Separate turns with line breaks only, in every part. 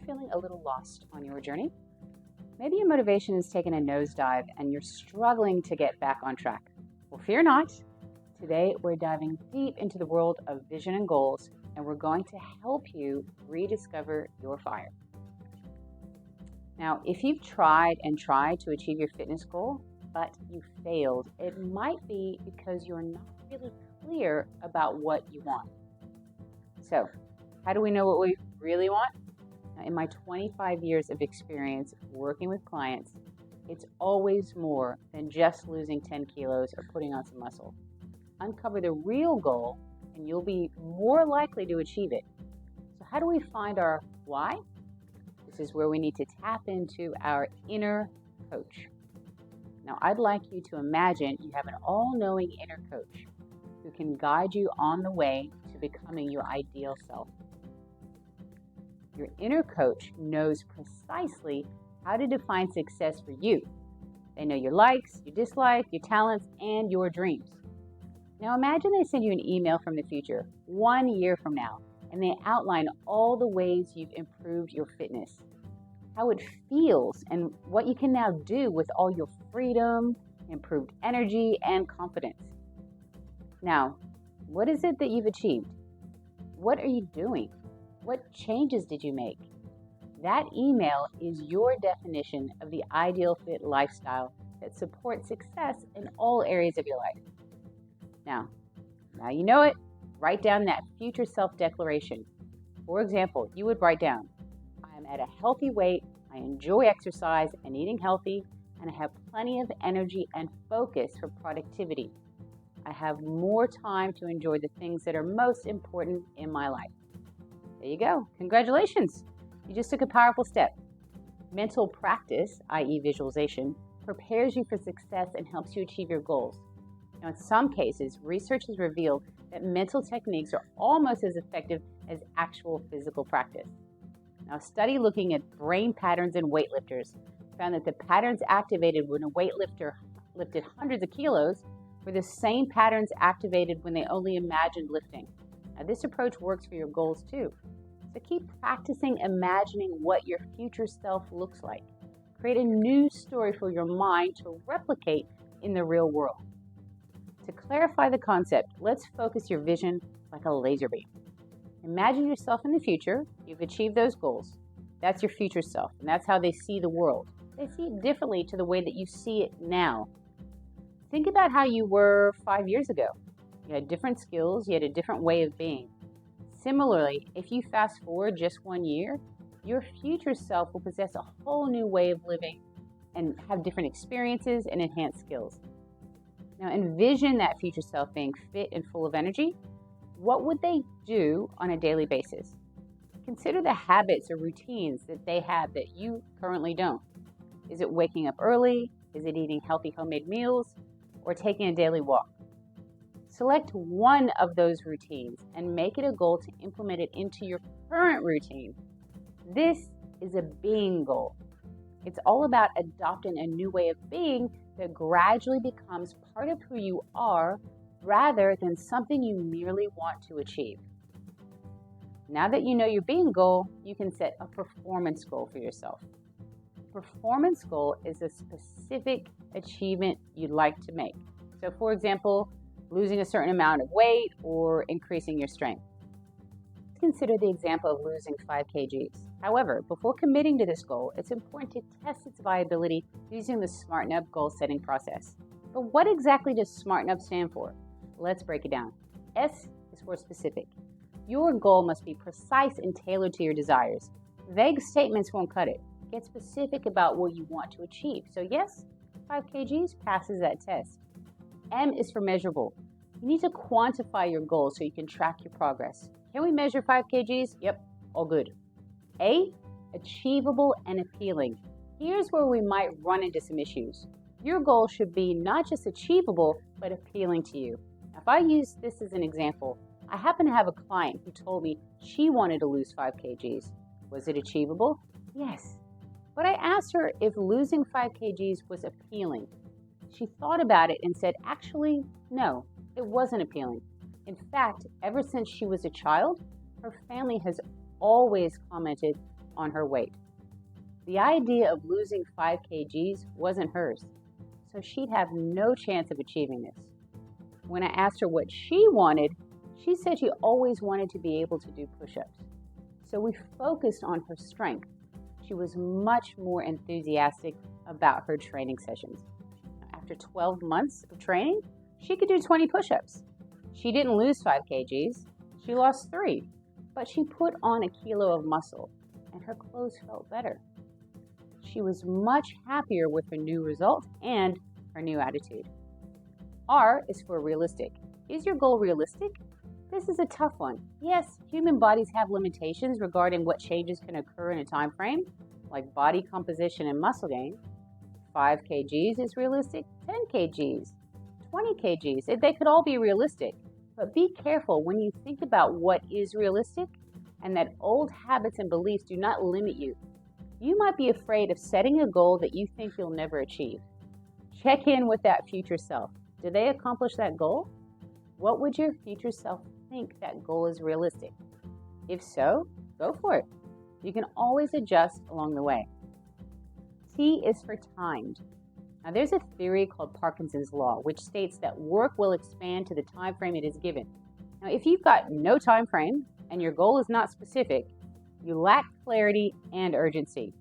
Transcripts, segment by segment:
feeling a little lost on your journey? Maybe your motivation has taken a nosedive and you're struggling to get back on track. Well, fear not. Today, we're diving deep into the world of vision and goals, and we're going to help you rediscover your fire. Now, if you've tried to achieve your fitness goal, but you failed, it might be because you're not really clear about what you want. So, how do we know what we really want? Now, in my 25 years of experience working with clients, it's always more than just losing 10 kilos or putting on some muscle. Uncover the real goal and you'll be more likely to achieve it. So how do we find our why? This is where we need to tap into our inner coach. Now, I'd like you to imagine you have an all-knowing inner coach who can guide you on the way to becoming your ideal self. Your inner coach knows precisely how to define success for you. They know your likes, your dislikes, your talents, and your dreams. Now imagine they send you an email from the future, 1 year from now, and they outline all the ways you've improved your fitness, how it feels, and what you can now do with all your freedom, improved energy, and confidence. Now, what is it that you've achieved? What are you doing? What changes did you make? That email is your definition of the ideal fit lifestyle that supports success in all areas of your life. Now you know it. Write down that future self-declaration. For example, you would write down, I am at a healthy weight, I enjoy exercise and eating healthy, and I have plenty of energy and focus for productivity. I have more time to enjoy the things that are most important in my life. There you go. Congratulations. You just took a powerful step. Mental practice, i.e. visualization, prepares you for success and helps you achieve your goals. Now, in some cases, research has revealed that mental techniques are almost as effective as actual physical practice. Now, a study looking at brain patterns in weightlifters found that the patterns activated when a weightlifter lifted hundreds of kilos were the same patterns activated when they only imagined lifting. Now, this approach works for your goals too. So keep practicing imagining what your future self looks like. Create a new story for your mind to replicate in the real world. To clarify the concept, let's focus your vision like a laser beam. Imagine yourself in the future. You've achieved those goals. That's your future self, and that's how they see the world. They see it differently to the way that you see it now. Think about how you were 5 years ago. You had different skills, you had a different way of being. Similarly, if you fast forward just 1 year, your future self will possess a whole new way of living and have different experiences and enhanced skills. Now envision that future self being fit and full of energy. What would they do on a daily basis? Consider the habits or routines that they have that you currently don't. Is it waking up early? Is it eating healthy homemade meals? Or taking a daily walk? Select one of those routines and make it a goal to implement it into your current routine. This is a being goal. It's all about adopting a new way of being that gradually becomes part of who you are rather than something you merely want to achieve. Now that you know your being goal, you can set a performance goal for yourself. A performance goal is a specific achievement you'd like to make. So for example, losing a certain amount of weight or increasing your strength. Consider the example of losing 5 kgs. However, before committing to this goal, it's important to test its viability using the Smarten Up goal setting process. But what exactly does Smarten Up stand for? Let's break it down. S is for specific. Your goal must be precise and tailored to your desires. Vague statements won't cut it. Get specific about what you want to achieve. So yes, 5 kgs passes that test. M is for measurable. You need to quantify your goal so you can track your progress. Can we measure 5 kgs? Yep, all good. A, achievable and appealing. Here's where we might run into some issues. Your goal should be not just achievable, but appealing to you. Now, if I use this as an example, I happen to have a client who told me she wanted to lose 5 kgs. Was it achievable? Yes. But I asked her if losing 5 kgs was appealing. She thought about it and said, actually, no, it wasn't appealing. In fact, ever since she was a child, her family has always commented on her weight. The idea of losing 5 kgs wasn't hers, so she'd have no chance of achieving this. When I asked her what she wanted, she said she always wanted to be able to do push-ups. So we focused on her strength. She was much more enthusiastic about her training sessions. After 12 months of training, she could do 20 push-ups. She didn't lose 5 kgs, she lost 3, but she put on a kilo of muscle and her clothes felt better. She was much happier with her new result and her new attitude. R is for realistic. Is your goal realistic? This is a tough one. Yes, human bodies have limitations regarding what changes can occur in a time frame, like body composition and muscle gain. 5 kgs is realistic, 10 kgs, 20 kgs. They could all be realistic, but be careful when you think about what is realistic and that old habits and beliefs do not limit you. You might be afraid of setting a goal that you think you'll never achieve. Check in with that future self. Did they accomplish that goal? What would your future self think that goal is realistic? If so, go for it. You can always adjust along the way. T is for timed. Now there's a theory called Parkinson's Law, which states that work will expand to the time frame it is given. Now if you've got no time frame and your goal is not specific, you lack clarity and urgency.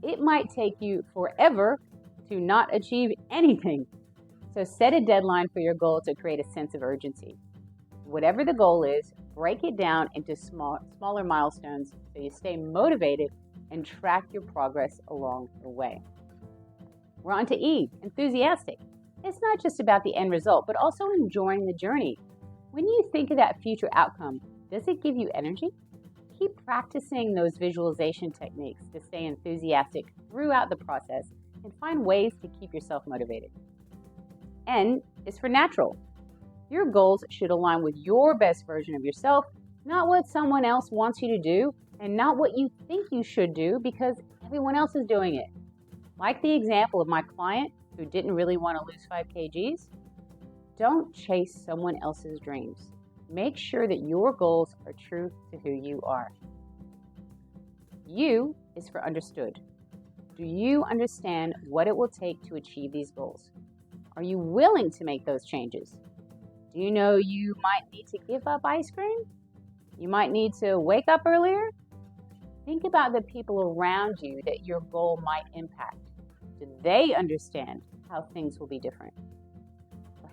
It might take you forever to not achieve anything. So set a deadline for your goal to create a sense of urgency. Whatever the goal is, break it down into smaller milestones so you stay motivated and track your progress along the way. We're on to E, enthusiastic. It's not just about the end result, but also enjoying the journey. When you think of that future outcome, does it give you energy? Keep practicing those visualization techniques to stay enthusiastic throughout the process and find ways to keep yourself motivated. N is for natural. Your goals should align with your best version of yourself, not what someone else wants you to do, and not what you think you should do because everyone else is doing it. Like the example of my client who didn't really want to lose 5 kgs, don't chase someone else's dreams. Make sure that your goals are true to who you are. U is for understood. Do you understand what it will take to achieve these goals? Are you willing to make those changes? Do you know you might need to give up ice cream? You might need to wake up earlier? Think about the people around you that your goal might impact. Do they understand how things will be different?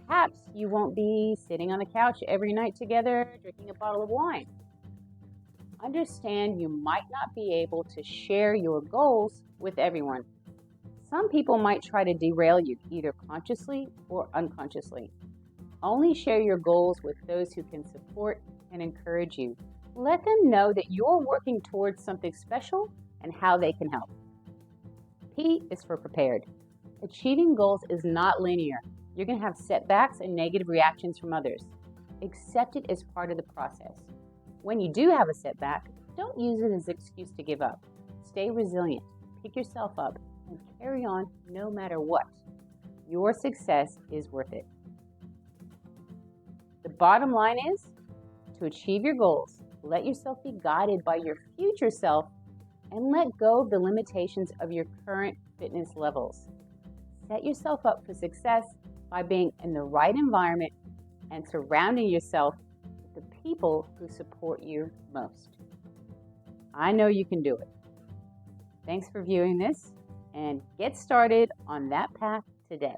Perhaps you won't be sitting on the couch every night together drinking a bottle of wine. Understand you might not be able to share your goals with everyone. Some people might try to derail you, either consciously or unconsciously. Only share your goals with those who can support and encourage you. Let them know that you're working towards something special and how they can help. P is for prepared. Achieving goals is not linear. You're going to have setbacks and negative reactions from others. Accept it as part of the process. When you do have a setback, don't use it as an excuse to give up. Stay resilient, pick yourself up, and carry on no matter what. Your success is worth it. The bottom line is, to achieve your goals, let yourself be guided by your future self and let go of the limitations of your current fitness levels. Set yourself up for success by being in the right environment and surrounding yourself with the people who support you most. I know you can do it. Thanks for viewing this, and get started on that path today.